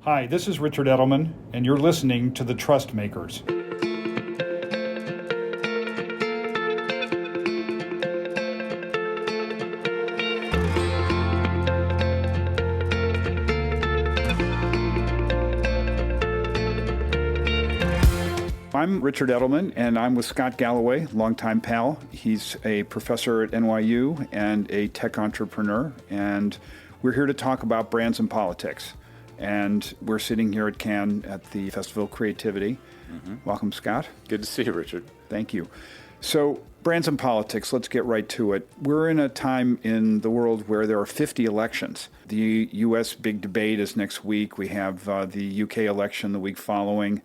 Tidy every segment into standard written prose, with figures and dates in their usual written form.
Hi, this is Richard Edelman, and you're listening to the TrustMakers. I'm Richard Edelman, and I'm with Scott Galloway, longtime pal. He's a professor at NYU and a tech entrepreneur, and we're here to talk about brands and politics. And we're sitting here at Cannes at the Festival of Creativity. Welcome, Scott. Good to see you, Richard. Thank you. So, brands and politics, let's get right to it. We're in a time in the world where there are 50 elections. The U.S. big debate is next week. We have the U.K. election the week following.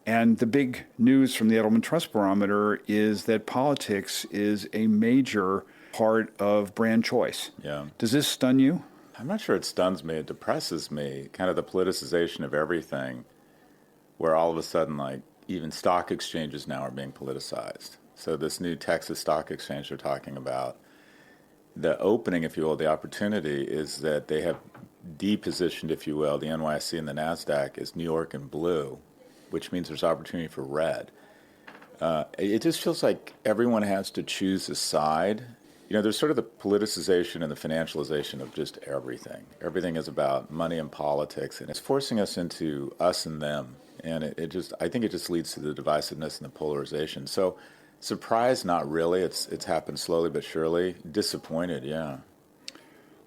And the big news from the Edelman Trust Barometer is that politics is a major part of brand choice. Yeah. Does this stun you? I'm not sure it stuns me. It depresses me. Kind of the politicization of everything, where all of a sudden, like, even stock exchanges now are being politicized. So this new Texas stock exchange they're talking about, the opening, if you will, the opportunity is that they have depositioned, if you will, the NYSE and the NASDAQ as New York and blue, which means there's opportunity for red. It just feels like everyone has to choose a side. You know, there's sort of the politicization and the financialization of just everything. Everything is about money and politics, and it's forcing us into us and them. And I think it just leads to the divisiveness and the polarization. So, surprised, not really. It's happened slowly but surely. Disappointed, yeah.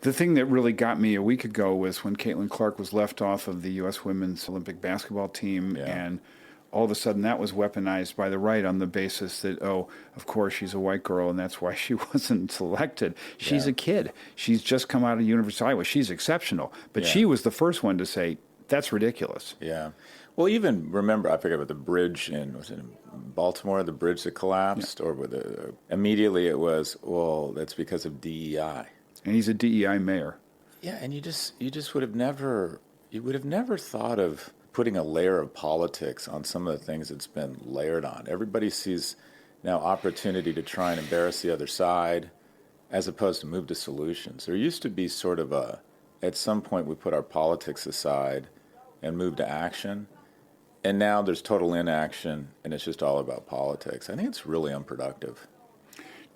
The thing that really got me a week ago was when Caitlin Clark was left off of the U.S. women's Olympic basketball team, and all of a sudden that was weaponized by the right on the basis that, oh, of course she's a white girl and that's why she wasn't selected. She's a kid. She's just come out of University of Iowa. She's exceptional. But she was the first one to say, that's ridiculous. Yeah. Well, even remember, I forget about the bridge was it in Baltimore, the bridge that collapsed, or immediately it was, well, that's because of DEI. And he's a DEI mayor. Yeah, and you would have never thought of putting a layer of politics on some of the things it's been layered on. Everybody sees now opportunity to try and embarrass the other side as opposed to move to solutions. There used to be sort of at some point we put our politics aside and move to action. And now there's total inaction, and it's just all about politics. I think it's really unproductive.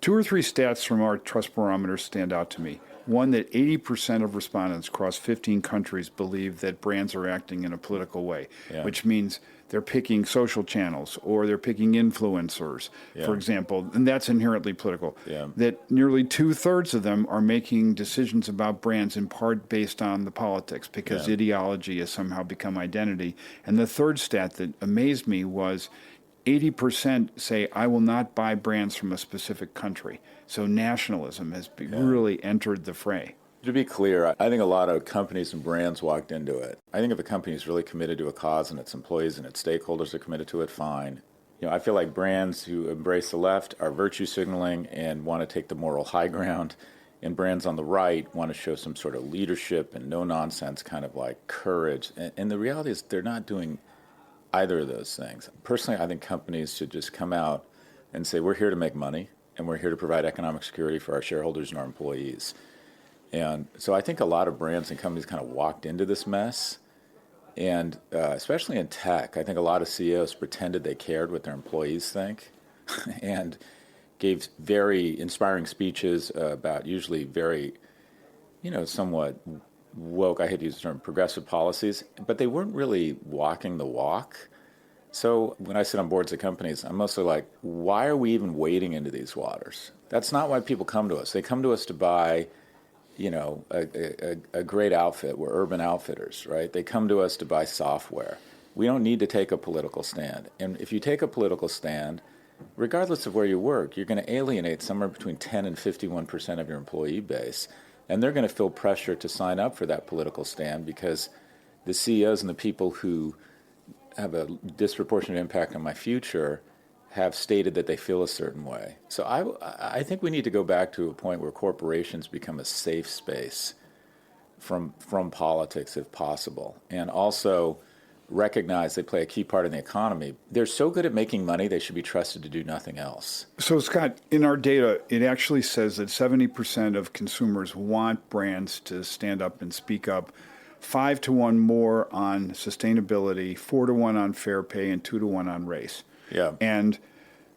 2 or 3 stats from our Trust Barometer stand out to me. One, that 80% of respondents across 15 countries believe that brands are acting in a political way, which means they're picking social channels or they're picking influencers, for example, and that's inherently political. That nearly 2/3 of them are making decisions about brands in part based on the politics because ideology has somehow become identity. And the third stat that amazed me was 80% say, I will not buy brands from a specific country. So nationalism has really entered the fray. To be clear, I think a lot of companies and brands walked into it. I think if a company is really committed to a cause and its employees and its stakeholders are committed to it, fine. You know, I feel like brands who embrace the left are virtue signaling and want to take the moral high ground, and brands on the right want to show some sort of leadership and no-nonsense kind of like courage. And the reality is they're not doing either of those things. Personally, I think companies should just come out and say, we're here to make money, and we're here to provide economic security for our shareholders and our employees. And so I think a lot of brands and companies kind of walked into this mess. And especially in tech, I think a lot of CEOs pretended they cared what their employees think and gave very inspiring speeches about usually very, somewhat woke, I hate to use the term, progressive policies, but they weren't really walking the walk. So when I sit on boards of companies, I'm mostly like, why are we even wading into these waters? That's not why people come to us. They come to us to buy, a great outfit. We're Urban Outfitters, right? They come to us to buy software. We don't need to take a political stand. And if you take a political stand, regardless of where you work, you're going to alienate somewhere between 10 and 51% of your employee base. And they're going to feel pressure to sign up for that political stand because the CEOs and the people who have a disproportionate impact on my future have stated that they feel a certain way. So I think we need to go back to a point where corporations become a safe space from politics if possible, and also recognize they play a key part in the economy. They're so good at making money, they should be trusted to do nothing else. So, Scott, in our data, it actually says that 70% of consumers want brands to stand up and speak up 5-to-1 more on sustainability, 4-to-1 on fair pay, and 2-to-1 on race. Yeah. And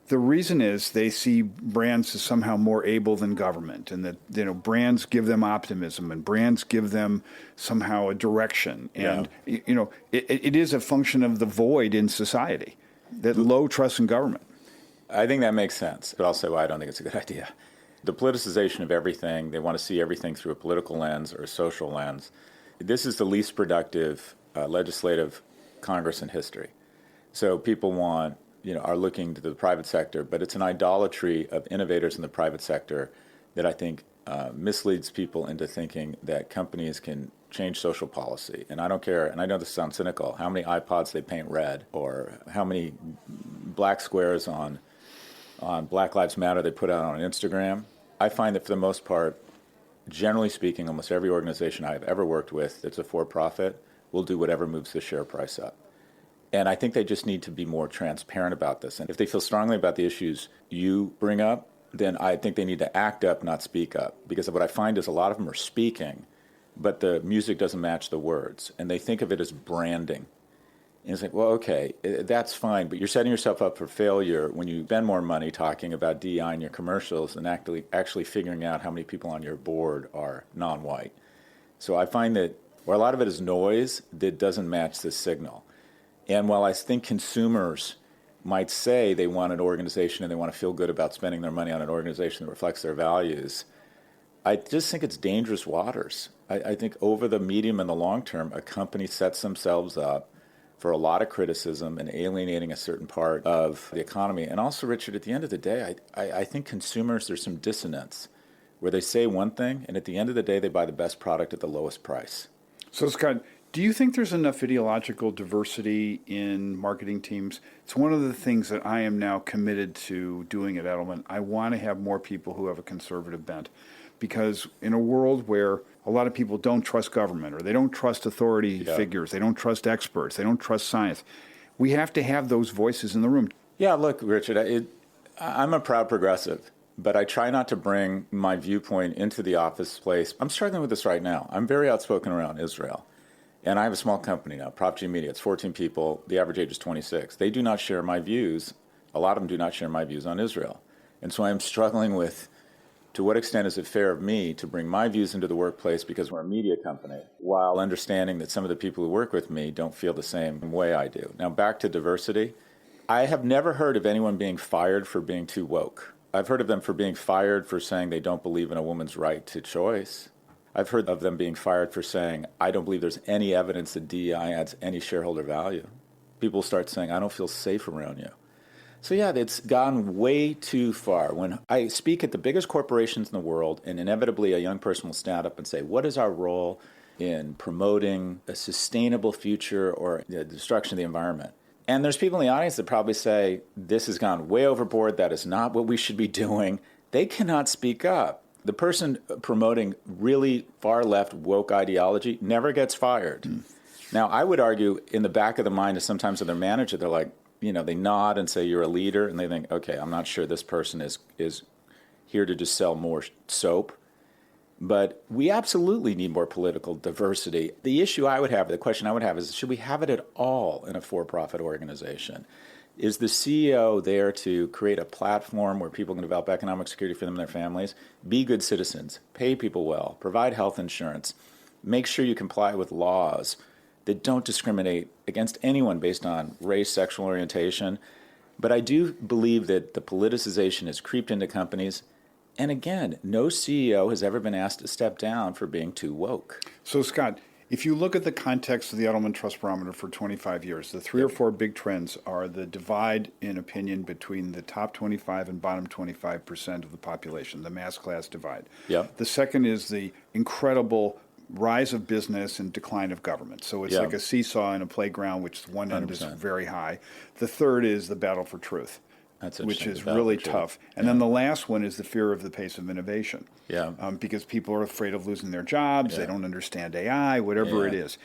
the reason is they see brands as somehow more able than government, and that brands give them optimism, and brands give them somehow a direction. And it is a function of the void in society, that low trust in government. I think that makes sense, but I'll say why I don't think it's a good idea. The politicization of everything, they want to see everything through a political lens or a social lens. This is the least productive legislative Congress in history. So people are looking to the private sector, but it's an idolatry of innovators in the private sector that I think misleads people into thinking that companies can change social policy. And I don't care, and I know this sounds cynical, how many iPods they paint red or how many black squares on Black Lives Matter they put out on Instagram. I find that for the most part, generally speaking, almost every organization I've ever worked with that's a for-profit will do whatever moves the share price up. And I think they just need to be more transparent about this. And if they feel strongly about the issues you bring up, then I think they need to act up, not speak up. Because what I find is a lot of them are speaking, but the music doesn't match the words. And they think of it as branding. And it's like, well, okay, that's fine, but you're setting yourself up for failure when you spend more money talking about DEI in your commercials and actually figuring out how many people on your board are non-white. So I find that where a lot of it is noise that doesn't match the signal. And while I think consumers might say they want an organization and they want to feel good about spending their money on an organization that reflects their values, I just think it's dangerous waters. I think over the medium and the long term, a company sets themselves up for a lot of criticism and alienating a certain part of the economy. And also, Richard, at the end of the day, I think consumers, there's some dissonance where they say one thing, and at the end of the day, they buy the best product at the lowest price. So, Scott, do you think there's enough ideological diversity in marketing teams? It's one of the things that I am now committed to doing at Edelman. I want to have more people who have a conservative bent, because in a world where a lot of people don't trust government or they don't trust authority figures, they don't trust experts, they don't trust science, we have to have those voices in the room. Yeah, look, Richard, I'm a proud progressive, but I try not to bring my viewpoint into the office place. I'm struggling with this right now. I'm very outspoken around Israel. And I have a small company now, Prop G Media. It's 14 people. The average age is 26. They do not share my views. A lot of them do not share my views on Israel. And so I'm struggling with, to what extent is it fair of me to bring my views into the workplace because we're a media company, while understanding that some of the people who work with me don't feel the same way I do. Now, back to diversity. I have never heard of anyone being fired for being too woke. I've heard of them for being fired for saying they don't believe in a woman's right to choice. I've heard of them being fired for saying, I don't believe there's any evidence that DEI adds any shareholder value. People start saying, I don't feel safe around you. So yeah, it's gone way too far. When I speak at the biggest corporations in the world, and inevitably a young person will stand up and say, what is our role in promoting a sustainable future or the destruction of the environment? And there's people in the audience that probably say, this has gone way overboard, that is not what we should be doing. They cannot speak up. The person promoting really far left woke ideology never gets fired. Now, I would argue in the back of the mind of sometimes of their manager, they're like, they nod and say, you're a leader. And they think, okay, I'm not sure this person is here to just sell more soap. But we absolutely need more political diversity. The issue I would have, the question I would have is, should we have it at all in a for-profit organization? Is the CEO there to create a platform where people can develop economic security for them and their families, be good citizens, pay people well, provide health insurance, make sure you comply with laws that don't discriminate against anyone based on race, sexual orientation? But I do believe that the politicization has creeped into companies. And again, no CEO has ever been asked to step down for being too woke. So, Scott, if you look at the context of the Edelman Trust Barometer for 25 years, the three or four big trends are the divide in opinion between the top 25 and bottom 25% of the population, the mass class divide. Yep. The second is the incredible rise of business and decline of government. So it's like a seesaw in a playground, which one end is very high. The third is the battle for truth, which is really tough. And then the last one is the fear of the pace of innovation. Because people are afraid of losing their jobs. They don't understand AI, whatever it is.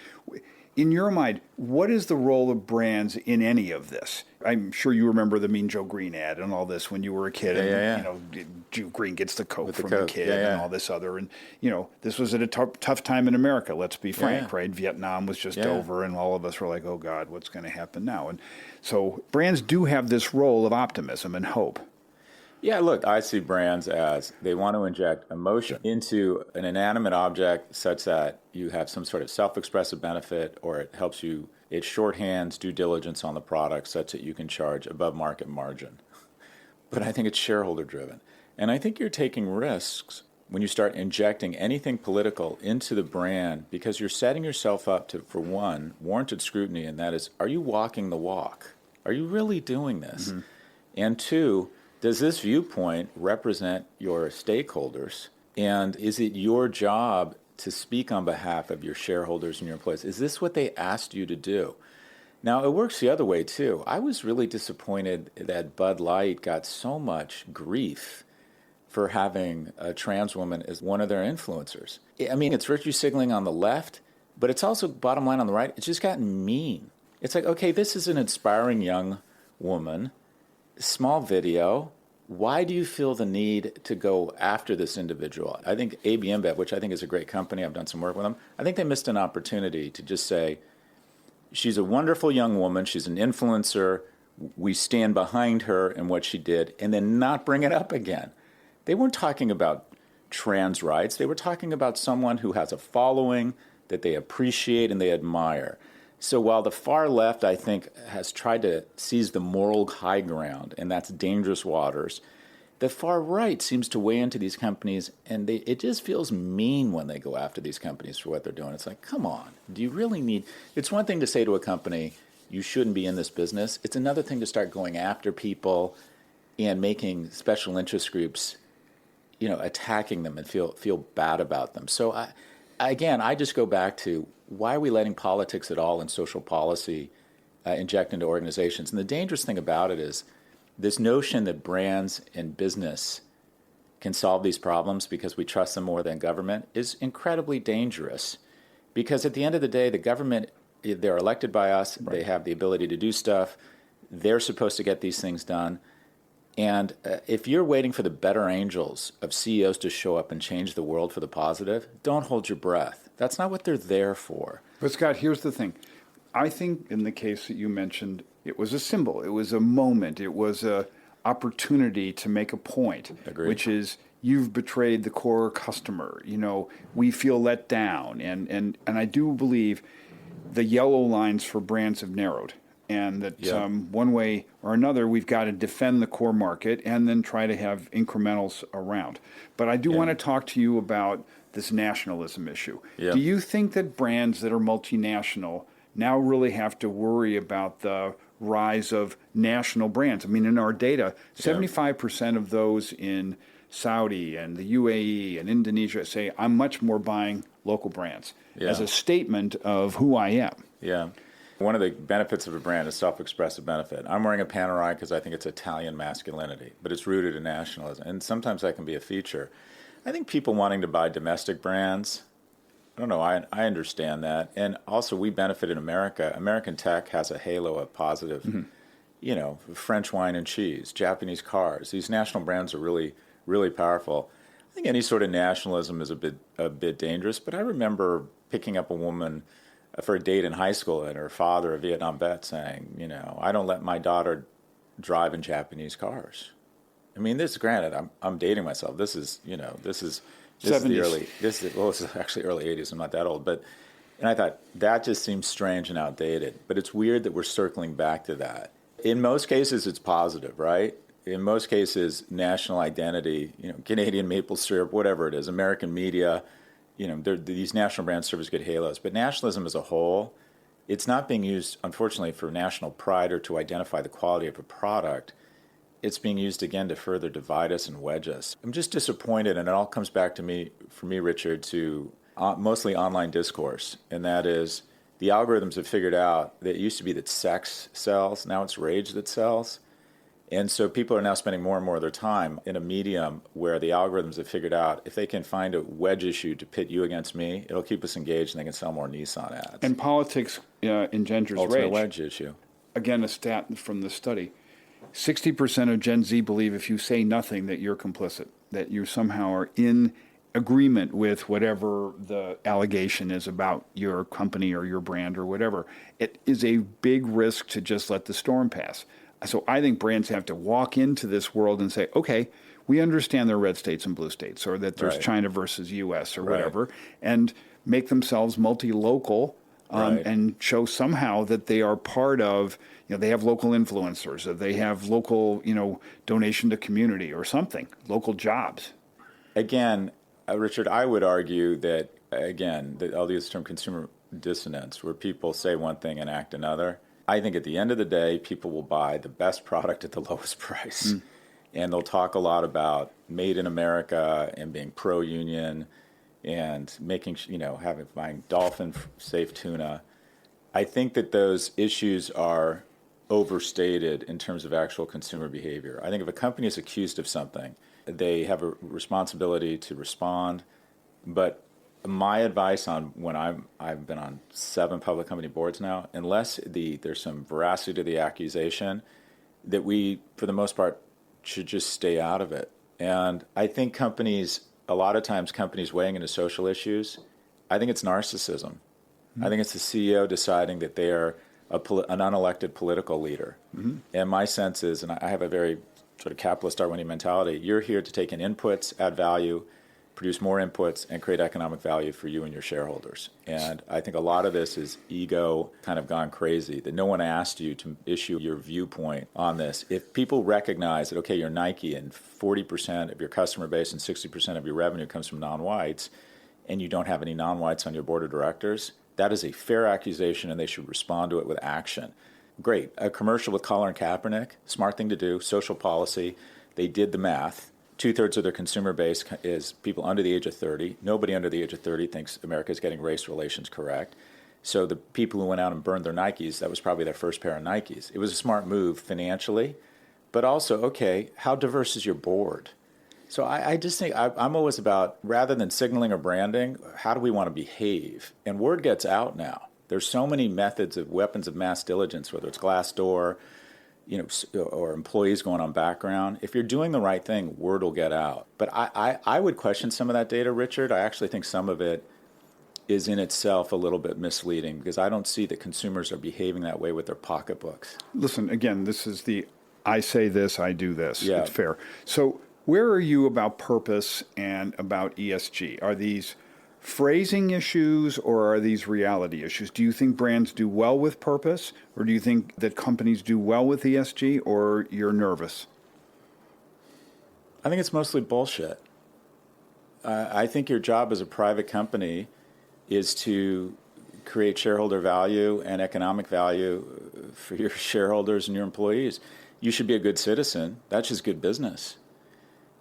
in your mind, what is the role of brands in any of this? I'm sure you remember the Mean Joe Green ad and all this when you were a kid. Joe Green gets the Coke from the kid and all this other. And, this was at a tough time in America, let's be frank, right? Vietnam was just over, and all of us were like, oh, God, what's going to happen now? And so brands do have this role of optimism and hope. Yeah, look, I see brands as they want to inject emotion into an inanimate object such that you have some sort of self-expressive benefit, or it helps you, it shorthands due diligence on the product such that you can charge above market margin. But I think it's shareholder driven. And I think you're taking risks when you start injecting anything political into the brand, because you're setting yourself up to, for one, warranted scrutiny, and that is, are you walking the walk? Are you really doing this? Mm-hmm. And two, does this viewpoint represent your stakeholders? And is it your job to speak on behalf of your shareholders and your employees? Is this what they asked you to do? Now, it works the other way, too. I was really disappointed that Bud Light got so much grief for having a trans woman as one of their influencers. I mean, it's virtue signaling on the left, but it's also, bottom line on the right, it's just gotten mean. It's like, okay, this is an inspiring young woman, small video. Why do you feel the need to go after this individual? I think AB InBev, which I think is a great company, I've done some work with them, I think they missed an opportunity to just say, she's a wonderful young woman, she's an influencer, we stand behind her and what she did, and then not bring it up again. They weren't talking about trans rights, they were talking about someone who has a following that they appreciate and they admire. So while the far left, I think, has tried to seize the moral high ground, and that's dangerous waters, the far right seems to weigh into these companies, and it just feels mean when they go after these companies for what they're doing. It's like, come on, do you really need... It's one thing to say to a company, you shouldn't be in this business. It's another thing to start going after people and making special interest groups, attacking them and feel bad about them. So, I just go back to, why are we letting politics at all and social policy inject into organizations? And the dangerous thing about it is this notion that brands and business can solve these problems because we trust them more than government is incredibly dangerous. Because at the end of the day, the government, they're elected by us, right. They have the ability to do stuff, they're supposed to get these things done. And if you're waiting for the better angels of CEOs to show up and change the world for the positive, don't hold your breath. That's not what they're there for. But Scott, here's the thing. I think in the case that you mentioned, it was a symbol. It was a moment. It was an opportunity to make a point. Agreed. Which is, you've betrayed the core customer. We feel let down. And I do believe the yellow lines for brands have narrowed. And that one way or another, we've got to defend the core market and then try to have incrementals around. But I do want to talk to you about this nationalism issue. Do you think that brands that are multinational now really have to worry about the rise of national brands? I mean, in our data, 75% of those in Saudi and the UAE and Indonesia say, I'm much more buying local brands as a statement of who I am. Yeah. One of the benefits of a brand is self-expressive benefit. I'm wearing a Panerai because I think it's Italian masculinity, but it's rooted in nationalism. And sometimes that can be a feature. I think people wanting to buy domestic brands, I don't know, I understand that. And also, we benefit in America. American tech has a halo of positive, French wine and cheese, Japanese cars. These national brands are really, really powerful. I think any sort of nationalism is a bit dangerous, but I remember picking up a woman for a date in high school, and her father, a Vietnam vet, saying, I don't let my daughter drive in Japanese cars. I mean, this, granted, I'm dating myself. This is it's actually early 80s. I'm not that old, and I thought that just seems strange and outdated. But it's weird that we're circling back to that. In most cases, it's positive, right? In most cases, national identity, Canadian maple syrup, whatever it is, American media. These national brands serve as good halos. But nationalism as a whole, it's not being used, unfortunately, for national pride or to identify the quality of a product. It's being used, again, to further divide us and wedge us. I'm just disappointed, and it all comes back for me, Richard, to mostly online discourse. And that is, the algorithms have figured out that it used to be that sex sells. Now it's rage that sells. And so people are now spending more and more of their time in a medium where the algorithms have figured out if they can find a wedge issue to pit you against me, it'll keep us engaged and they can sell more Nissan ads. And politics engenders Ultimate rage. wedge issue. Again, a stat from the study. 60% of Gen Z believe if you say nothing that you're complicit, that you somehow are in agreement with whatever the allegation is about your company or your brand or whatever. It is a big risk to just let the storm pass. So I think brands have to walk into this world and say, okay, we understand there are red states and blue states, or that there's China versus U.S. or whatever, and make themselves multi-local and show somehow that they are part of, they have local influencers, or they have local, donation to community or something, local jobs. Again, Richard, I would argue that, I'll use the term consumer dissonance, where people say one thing and act another. I think at the end of the day, people will buy the best product at the lowest price. And they'll talk a lot about made in America and being pro-union and making, buying dolphin-safe tuna. I think that those issues are overstated in terms of actual consumer behavior. I think if a company is accused of something, they have a responsibility to respond. But my advice on when I've been on 7 public company boards now, unless there's some veracity to the accusation, that we, for the most part, should just stay out of it. And I think a lot of times companies weighing into social issues, I think it's narcissism. I think it's the CEO deciding that they are an unelected political leader. And my sense is, and I have a very sort of capitalist Darwinian mentality, you're here to take in inputs, add value, produce more inputs, and create economic value for you and your shareholders. And I think a lot of this is ego kind of gone crazy, that no one asked you to issue your viewpoint on this. If people recognize that, okay, you're Nike and 40% of your customer base and 60% of your revenue comes from non-whites, and you don't have any non-whites on your board of directors, that is a fair accusation, and they should respond to it with action. Great. A commercial with Collar and Kaepernick, smart thing to do, social policy. They did the math. 2/3 of their consumer base is people under the age of 30. Nobody under the age of 30 thinks America is getting race relations correct. So the people who went out and burned their Nikes, that was probably their first pair of Nikes. It was a smart move financially, but also, okay, how diverse is your board? So I just think I'm always about, rather than signaling or branding, how do we want to behave? And word gets out now. There's so many methods of weapons of mass diligence, whether it's Glassdoor, or employees going on background. If you're doing the right thing, word will get out. But I would question some of that data, Richard. I actually think some of it is in itself a little bit misleading, because I don't see that consumers are behaving that way with their pocketbooks. Listen, again, this is the I say this, I do this. Yeah. It's fair. So where are you about purpose and about ESG? Are these phrasing issues or are these reality issues? Do you think brands do well with purpose, or do you think that companies do well with ESG, or you're nervous? I think it's mostly bullshit. I think your job as a private company is to create shareholder value and economic value for your shareholders and your employees. You should be a good citizen. That's just good business.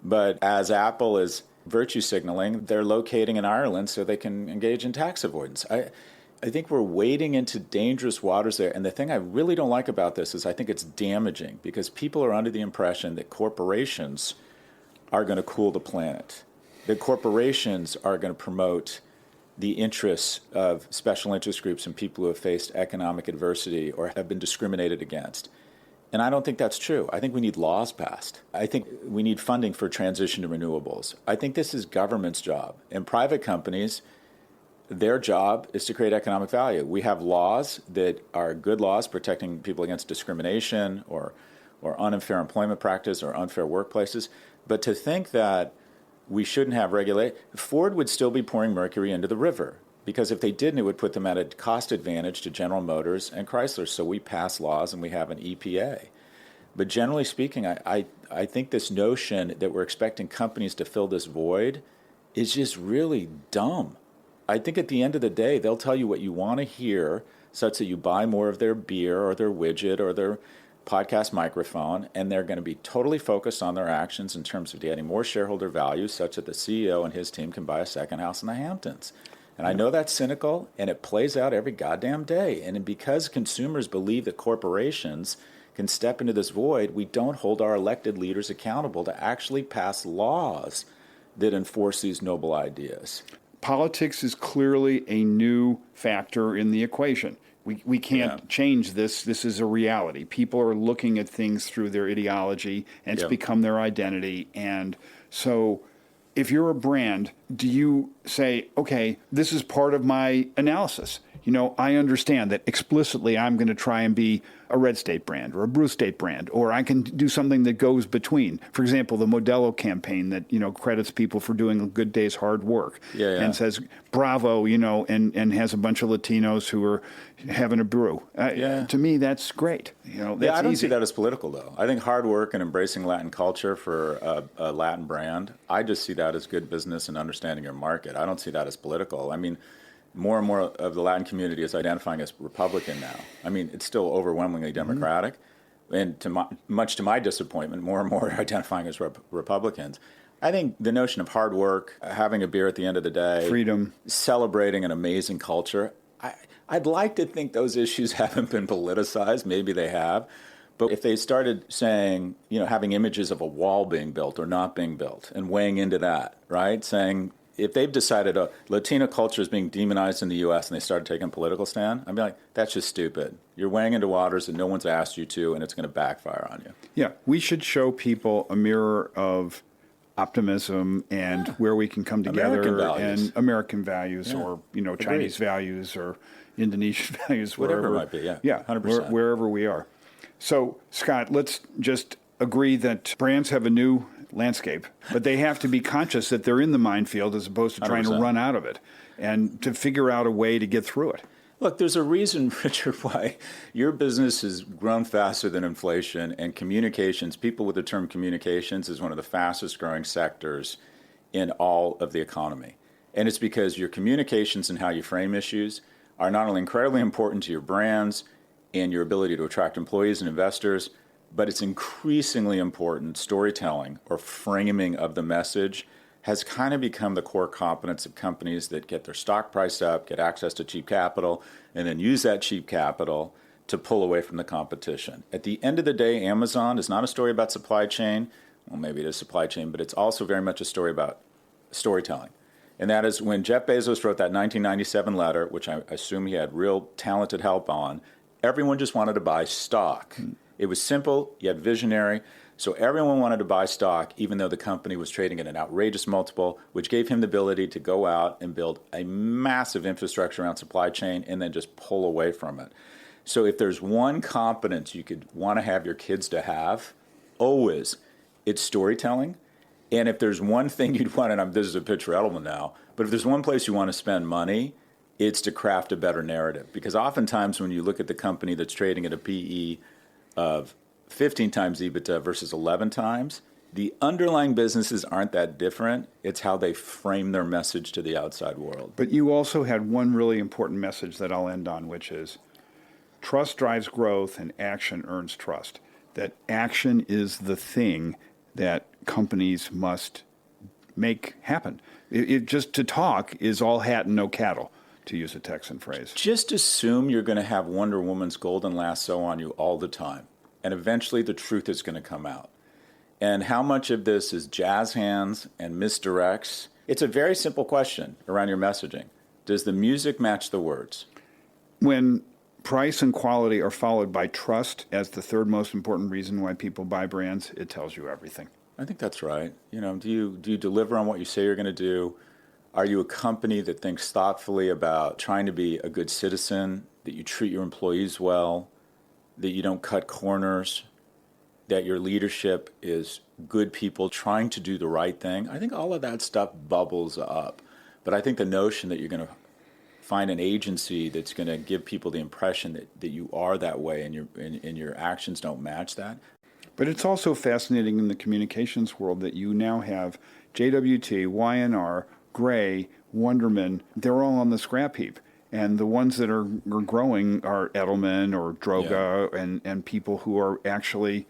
But as Apple is virtue signaling, they're locating in Ireland so they can engage in tax avoidance. I think we're wading into dangerous waters there. And the thing I really don't like about this is I think it's damaging, because people are under the impression that corporations are going to cool the planet, that corporations are going to promote the interests of special interest groups and people who have faced economic adversity or have been discriminated against. And I don't think that's true. I think we need laws passed. I think we need funding for transition to renewables. I think this is government's job. And private companies, their job is to create economic value. We have laws that are good laws protecting people against discrimination or unfair employment practice or unfair workplaces. But to think that we shouldn't have regulate, Ford would still be pouring mercury into the river, because if they didn't, it would put them at a cost advantage to General Motors and Chrysler. So we pass laws and we have an EPA. But generally speaking, I think this notion that we're expecting companies to fill this void is just really dumb. I think at the end of the day, they'll tell you what you want to hear, such that you buy more of their beer or their widget or their podcast microphone, and they're going to be totally focused on their actions in terms of getting more shareholder value, such that the CEO and his team can buy a second house in the Hamptons. And I know that's cynical, and it plays out every goddamn day. And because consumers believe that corporations can step into this void, we don't hold our elected leaders accountable to actually pass laws that enforce these noble ideas. Politics is clearly a new factor in the equation. We can't change this. This is a reality. People are looking at things through their ideology, and it's become their identity. And so if you're a brand, do you say, okay, this is part of my analysis? You know, I understand that explicitly I'm going to try and be a red state brand or a blue state brand, or I can do something that goes between. For example, the Modelo campaign that, you know, credits people for doing a good day's hard work and says, bravo, you know, and has a bunch of Latinos who are having a brew. To me, that's great. You know, that's I don't easy. see that as political, though. I think hard work and embracing Latin culture for a Latin brand, I just see that as good business and understanding your market. I don't see that as political. I mean, more and more of the Latin community is identifying as Republican now. I mean, it's still overwhelmingly Democratic. And much to my disappointment, more and more are identifying as Republicans. I think the notion of hard work, having a beer at the end of the day, freedom, celebrating an amazing culture, I'd like to think those issues haven't been politicized. Maybe they have. But if they started saying, you know, having images of a wall being built or not being built and weighing into that, right, saying, if they've decided Latino culture is being demonized in the U.S. and they started taking a political stand, I'd be like, that's just stupid. You're weighing into waters that no one's asked you to, and it's going to backfire on you. Yeah, we should show people a mirror of optimism and where we can come together and American values or, you know, Chinese values or Indonesian values. Whatever it might be, Yeah, 100%. Wherever we are. So, Scott, let's just agree that brands have a new landscape, but they have to be conscious that they're in the minefield as opposed to trying 100%. To run out of it and to figure out a way to get through it. Look, there's a reason, Richard, why your business has grown faster than inflation, and communications, people with the term communications, is one of the fastest growing sectors in all of the economy. And it's because your communications and how you frame issues are not only incredibly important to your brands and your ability to attract employees and investors, but it's increasingly important. Storytelling or framing of the message has kind of become the core competence of companies that get their stock price up, get access to cheap capital, and then use that cheap capital to pull away from the competition. At the end of the day, Amazon is not a story about supply chain. Well, maybe it is supply chain, but it's also very much a story about storytelling. And that is when Jeff Bezos wrote that 1997 letter, which I assume he had real talented help on, everyone just wanted to buy stock. It was simple, yet visionary, so everyone wanted to buy stock, even though the company was trading at an outrageous multiple, which gave him the ability to go out and build a massive infrastructure around supply chain and then just pull away from it. So if there's one competence you could want to have your kids to have, always, it's storytelling. And if there's one thing you'd want, and this is a pitch for Edelman now, but if there's one place you want to spend money, it's to craft a better narrative. Because oftentimes when you look at the company that's trading at a PE of 15 times EBITDA versus 11 times, the underlying businesses aren't that different. It's how they frame their message to the outside world. But you also had one really important message that I'll end on, which is trust drives growth and action earns trust. That action is the thing that companies must make happen. It just to talk is all hat and no cattle, to use a Texan phrase. Just assume you're going to have Wonder Woman's golden lasso on you all the time. And eventually the truth is going to come out. And how much of this is jazz hands and misdirects? It's a very simple question around your messaging. Does the music match the words? When price and quality are followed by trust as the third most important reason why people buy brands, it tells you everything. I think that's right. You know, do you deliver on what you say you're going to do? Are you a company that thinks thoughtfully about trying to be a good citizen, that you treat your employees well, that you don't cut corners, that your leadership is good people trying to do the right thing? I think all of that stuff bubbles up. But I think the notion that you're going to find an agency that's going to give people the impression that you are that way and your actions don't match that. But it's also fascinating in the communications world that you now have JWT, YNR, Gray, Wonderman, they're all on the scrap heap. And the ones that are growing are Edelman or Droga and people who are actually,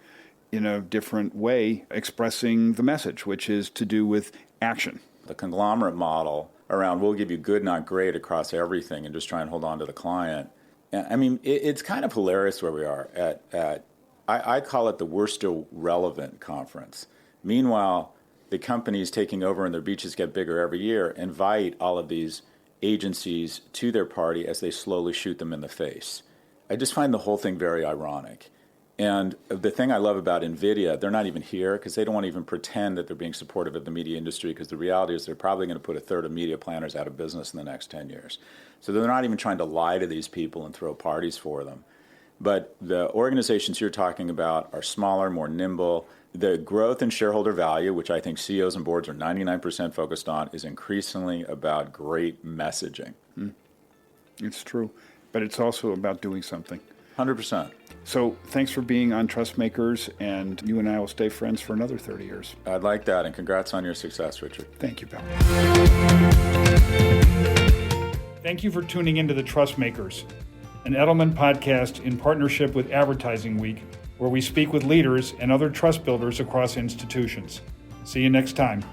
in a different way, expressing the message, which is to do with action. The conglomerate model around we'll give you good, not great across everything and just try and hold on to the client. I mean, it's kind of hilarious where we are at I call it the we're still relevant conference. Meanwhile, the companies taking over and their beaches get bigger every year invite all of these agencies to their party as they slowly shoot them in the face. I just find the whole thing very ironic. And the thing I love about NVIDIA, they're not even here because they don't want to even pretend that they're being supportive of the media industry, because the reality is they're probably going to put a third of media planners out of business in the next 10 years. So they're not even trying to lie to these people and throw parties for them. But the organizations you're talking about are smaller, more nimble. The growth in shareholder value, which I think CEOs and boards are 99% focused on, is increasingly about great messaging. It's true, but it's also about doing something. 100%. So thanks for being on TrustMakers, and you and I will stay friends for another 30 years. I'd like that, and congrats on your success, Richard. Thank you, pal. Thank you for tuning into the TrustMakers, an Edelman podcast in partnership with Advertising Week, where we speak with leaders and other trust builders across institutions. See you next time.